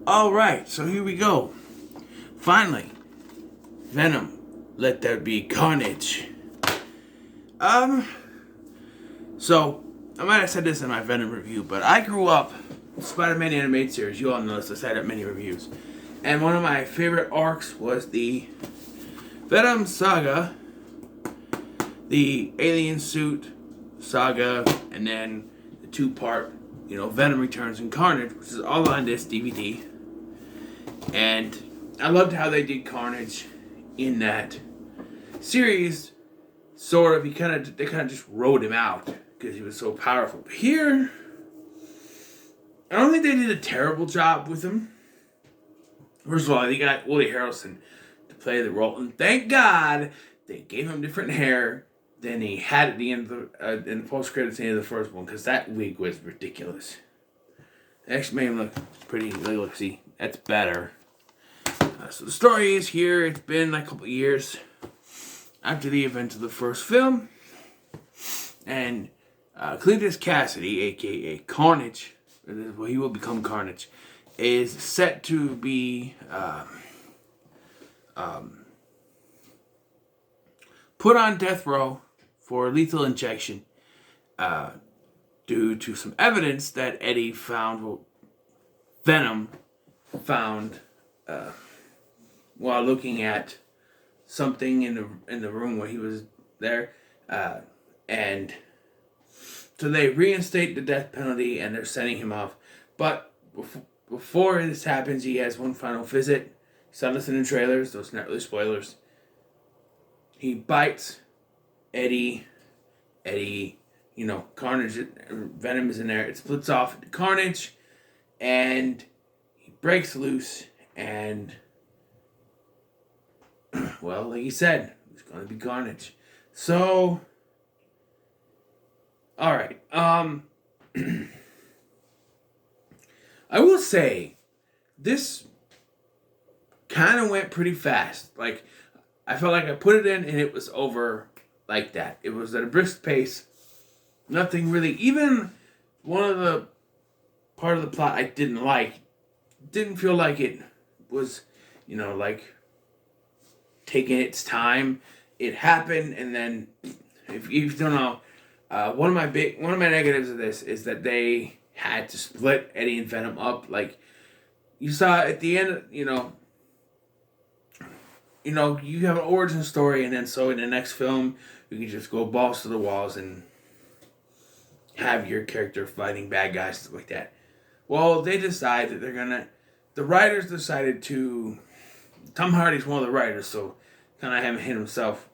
Alright, so here we go. Finally, Venom, let there be carnage. So, I might have said this in my Venom review, but I grew up with Spider-Man animated series. You all know this, I had many reviews. And one of my favorite arcs was the Venom saga, the alien suit saga, and then the two-part, Venom Returns and Carnage, which is all on this DVD. And I loved how they did Carnage in that series. Sort of, they kind of just wrote him out because he was so powerful. But here, I don't think they did a terrible job with him. First of all, they got Woody Harrelson to play the role, and thank God they gave him different hair than he had at the end of in the post credits scene of the first one, because that wig was ridiculous. It actually made him look pretty. Look, see, that's better. So the story is here. It's been a couple of years after the event of the first film, and Cletus Cassidy, aka Carnage, well, he will become Carnage, is set to be put on death row for lethal injection due to some evidence that Eddie found, Venom found while looking at something in the room where he was there, and so they reinstate the death penalty and they're sending him off. But before this happens, he has one final visit. Saw this in the trailers; those are not really spoilers. He bites Eddie. Carnage, Venom is in there. It splits off into Carnage, and he breaks loose. And well, like he said, it's going to be Carnage. So, all right. I will say, this kind of went pretty fast. Like, I felt like I put it in and it was over like that. It was at a brisk pace. Nothing really, even one of the part of the plot I didn't like, didn't feel like it was, like taking its time. It happened, and then if you don't know, one of my negatives of this is that they had to split Eddie and Venom up. Like, you saw at the end, you have an origin story, and then so in the next film, you can just go balls to the walls and have your character fighting bad guys, stuff like that. Well, they decided the writers decided to, Tom Hardy's one of the writers, so kind of haven't hit himself.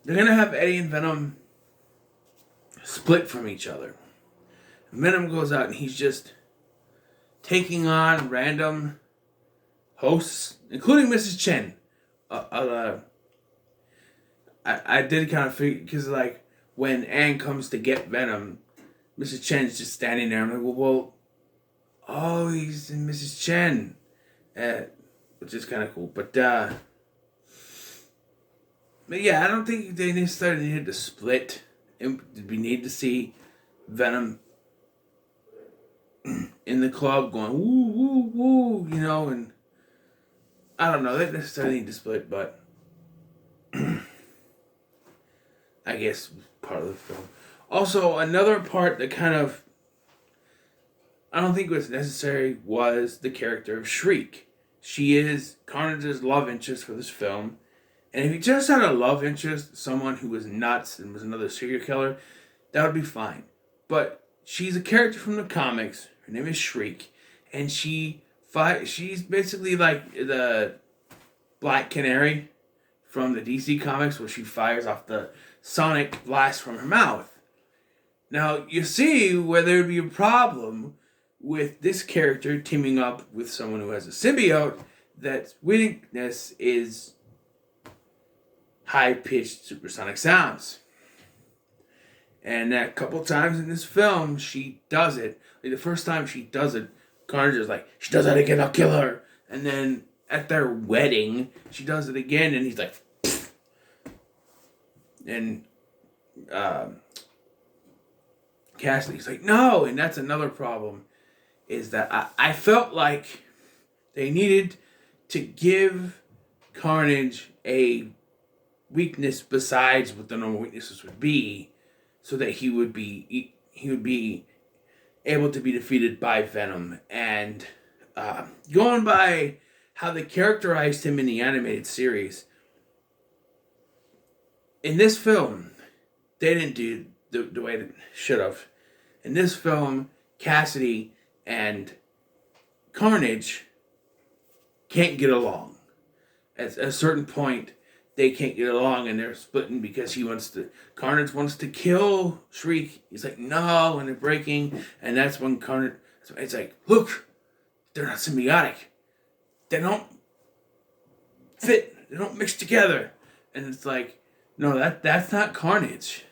They're going to have Eddie and Venom split from each other. Venom goes out and he's just taking on random hosts, including Mrs. Chen. I did kind of figure, because when Anne comes to get Venom, Mrs. Chen's just standing there. I'm like, oh, he's in Mrs. Chen, which is kind of cool. But yeah, I don't think they necessarily needed to split. We need to see Venom in the club going woo woo woo, and I don't know. They didn't necessarily need to split, but I guess part of the film. Also, another part that kind of I don't think was necessary was the character of Shriek. She is Carnage's love interest for this film. And if you just had a love interest, someone who was nuts and was another serial killer, that would be fine. But she's a character from the comics. Her name is Shriek. And she's basically like the Black Canary from the DC comics, where she fires off the sonic blast from her mouth. Now, you see where there would be a problem with this character teaming up with someone who has a symbiote that's weakness is high-pitched supersonic sounds. And a couple times in this film, she does it. Like, the first time she does it, Carnage is like, she does that again, I'll kill her. And then at their wedding, she does it again, and he's like, pfft. And Cassidy's like, no. And that's another problem, is that I felt like They needed to give Carnage a weakness besides what the normal weaknesses would be, so that he would be able to be defeated by Venom. And going by how they characterized him in the animated series, in this film, they didn't do the way they should have. In this film, Cassidy and Carnage can't get along. At a certain point, they can't get along and they're splitting because Carnage wants to kill Shriek. He's like, no, and they're breaking. And that's when it's like, look, they're not symbiotic. They don't fit. They don't mix together. And it's like, no, that's not Carnage.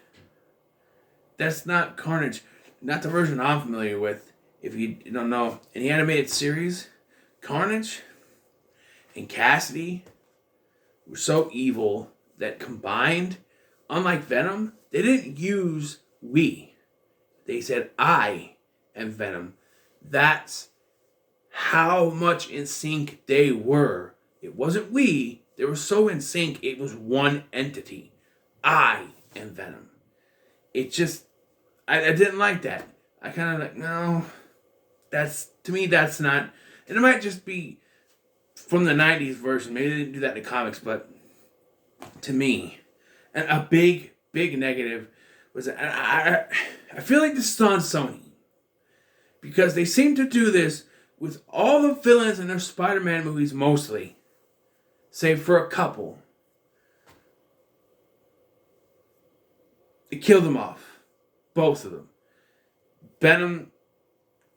That's not Carnage. Not the version I'm familiar with. If you don't know, in the animated series, Carnage and Cassidy were so evil that combined, unlike Venom, they didn't use we. They said I am Venom. That's how much in sync they were. It wasn't we. They were so in sync, it was one entity. I am Venom. It just, I didn't like that. I kind of like, no, to me, that's not, and it might just be from the 90s version. Maybe they didn't do that in the comics, but to me, and a big negative was that I feel like this is on Sony. Because they seem to do this with all the villains in their Spider-Man movies mostly. Save for a couple. They kill them off. Both of them. Venom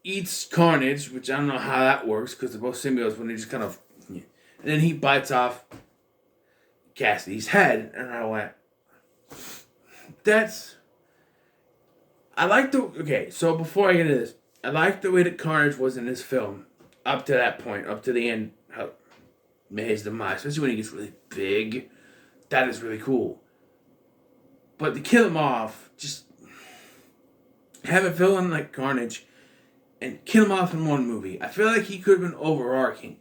eats Carnage, which I don't know how that works, because they're both symbiotes when they just kind of... And then he bites off Cassidy's head, and I went... Okay, so before I get into this, I like the way that Carnage was in this film. Up to that point, up to the end, how his demise, especially when he gets really big. That is really cool. But to kill him off, just have a villain like Carnage and kill him off in one movie. I feel like he could have been overarching.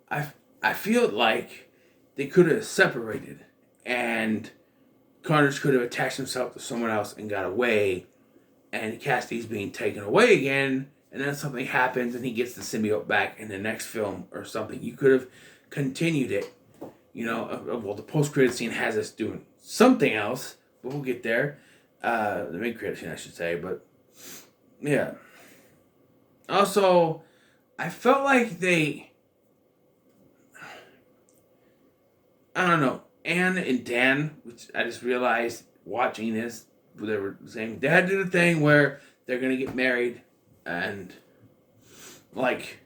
I feel like they could have separated and Carnage could have attached himself to someone else and got away, and Cassidy's being taken away again, and then something happens and he gets the symbiote back in the next film or something. You could have continued it. You know, well, the post-credit scene has us doing something else, but we'll get there. The mid-credit scene, I should say, but yeah. Also, I felt like I don't know, Anne and Dan, which I just realized watching this, they were saying they had to do the thing where they're going to get married, and, like,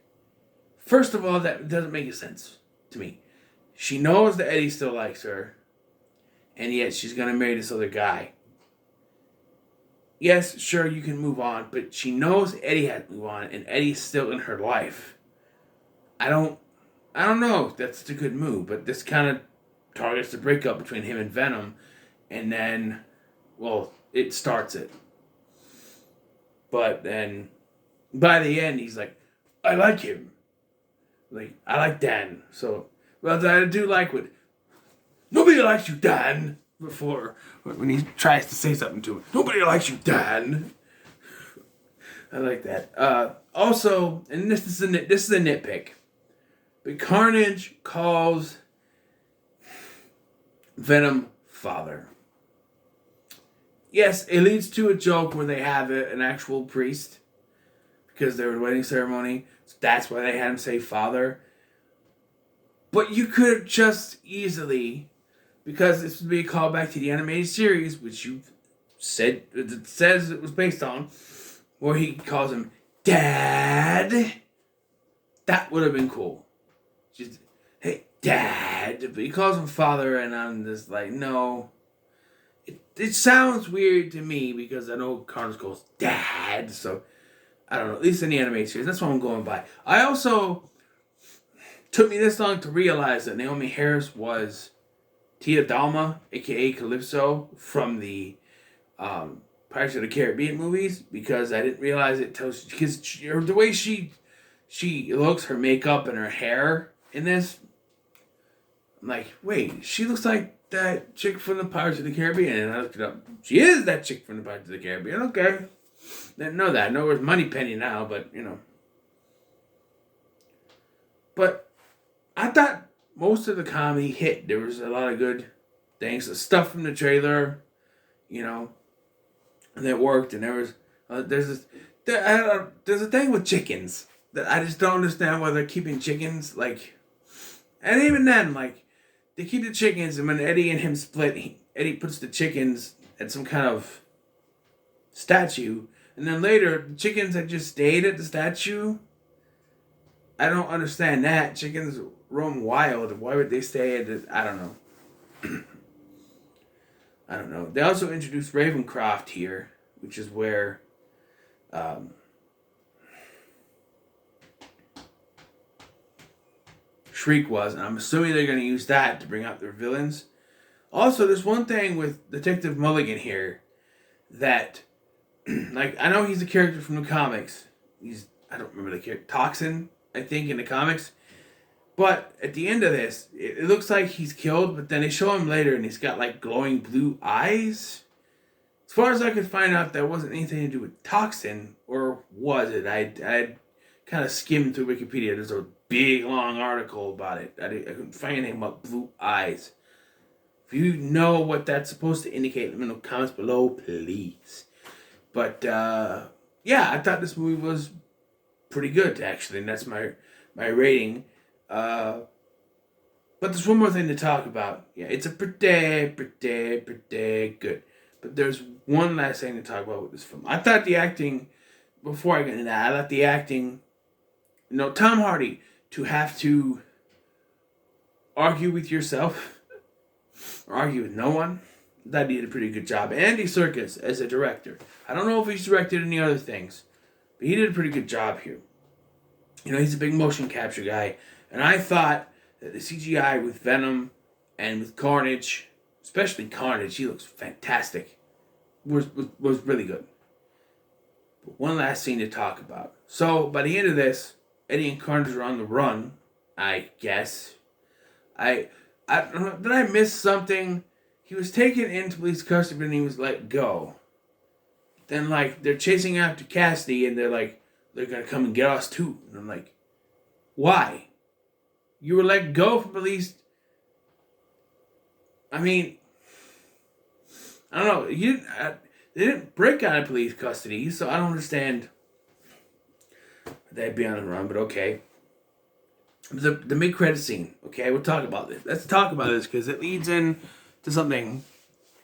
first of all, that doesn't make sense to me. She knows that Eddie still likes her, and yet she's going to marry this other guy. Yes, sure, you can move on, but she knows Eddie had to move on, and Eddie's still in her life. I don't know if that's a good move, but this kind of targets the breakup between him and Venom, and then, well, it starts it. But then, by the end, he's like, I like him. Like, I like Dan. So, well, I do like what... Nobody likes you, Dan. Before, when he tries to say something to him. Nobody likes you, Dan. I like that. Also, and this is a nitpick, but Carnage calls Venom father. Yes, it leads to a joke where they have an actual priest because they were at a wedding ceremony. So that's why they had him say father. But you could just easily, because this would be a callback to the animated series, which you said it says it was based on, where he calls him Dad. That would have been cool. Just, hey, Dad. But he calls him father, and I'm just like, no. It sounds weird to me because I know Carnage calls Dad, so I don't know. At least in the animated series, that's what I'm going by. I also took me this long to realize that Naomi Harris was Tia Dalma, aka Calypso, from the Pirates of the Caribbean movies, because I didn't realize it because the way she she looks, her makeup and her hair in this, I'm like, wait, she looks like that chick from the Pirates of the Caribbean. And I looked it up. She is that chick from the Pirates of the Caribbean. Okay. Didn't know that. I know where's Moneypenny now, but, you know. But I thought most of the comedy hit. There was a lot of good things. The stuff from the trailer, you know, that worked. And there was, there's a thing with chickens that I just don't understand why they're keeping chickens. Like, and even then, like, they keep the chickens, and when Eddie and him split, Eddie puts the chickens at some kind of statue, and then later, the chickens had just stayed at the statue. I don't understand that. Chickens roam wild. Why would they stay at it? I don't know. I don't know. They also introduced Ravencroft here, which is where Shriek was, and I'm assuming they're going to use that to bring out their villains. Also, there's one thing with Detective Mulligan here that, like, I know he's a character from the comics. I don't remember the character, Toxin, I think, in the comics. But at the end of this, it looks like he's killed, but then they show him later and he's got, like, glowing blue eyes. As far as I could find out, that wasn't anything to do with Toxin, or was it? I kind of skimmed through Wikipedia. There's a big, long article about it. I couldn't find anything about blue eyes. If you know what that's supposed to indicate, let me know in the comments below, please. But, yeah, I thought this movie was pretty good, actually, and that's my rating. But there's one more thing to talk about. Yeah, it's a pretty good. But there's one last thing to talk about with this film. I thought the acting, before I get into that, I thought the acting, Tom Hardy, to have to argue with yourself, or argue with no one, that he did a pretty good job. Andy Serkis as a director. I don't know if he's directed any other things, but he did a pretty good job here. He's a big motion capture guy, and I thought that the CGI with Venom and with Carnage, especially Carnage, he looks fantastic, was really good. But one last scene to talk about. So, by the end of this, Eddie and Carnage are on the run, I guess. I don't know, did I miss something? He was taken into police custody and he was let go. Then, like, they're chasing after Cassidy and they're like, they're going to come and get us too. And I'm like, why? You were let go from police. I mean, I don't know. They didn't break out of police custody, so I don't understand. They'd be on the run, but okay. The mid-credit scene, okay? We'll talk about this. Let's talk about this because it leads in to something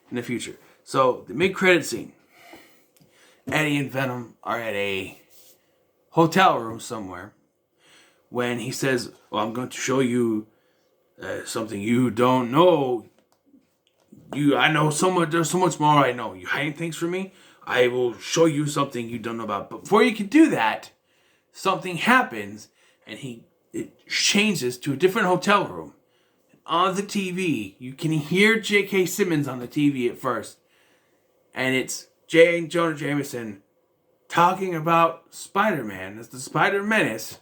in the future. So, the mid-credit scene. Eddie and Venom are at a hotel room somewhere when he says, well, I'm going to show you something you don't know. I know so much. There's so much more I know. You hiding things from me? I will show you something you don't know about. But before you can do that, something happens, and it changes to a different hotel room. On the TV, you can hear J.K. Simmons on the TV at first, and it's J. Jonah Jameson talking about Spider-Man as the Spider-Menace.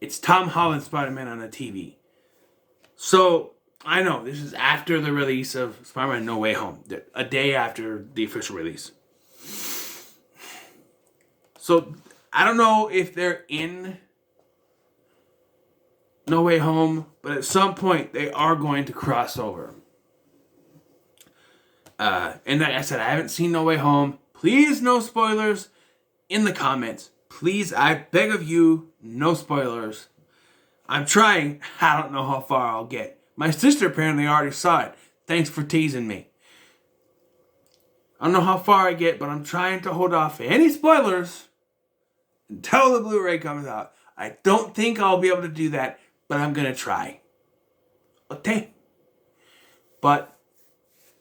It's Tom Holland Spider-Man on the TV. So, I know, this is after the release of Spider-Man No Way Home. A day after the official release. So, I don't know if they're in No Way Home, but at some point they are going to cross over. And like I said, I haven't seen No Way Home. Please, no spoilers in the comments. Please, I beg of you, no spoilers. I'm trying. I don't know how far I'll get. My sister apparently already saw it. Thanks for teasing me. I don't know how far I get, but I'm trying to hold off any spoilers until the Blu-ray comes out. I don't think I'll be able to do that, but I'm going to try. Okay. But,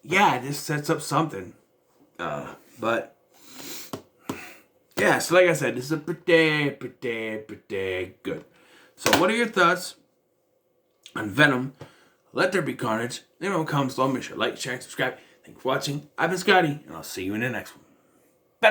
yeah, this sets up something. But, yeah, so like I said, this is a pretty good. So, what are your thoughts on Venom? Let There Be Carnage. Anyone comes, don't make sure to like, share, and subscribe. Thank you for watching. I've been Scotty, and I'll see you in the next one.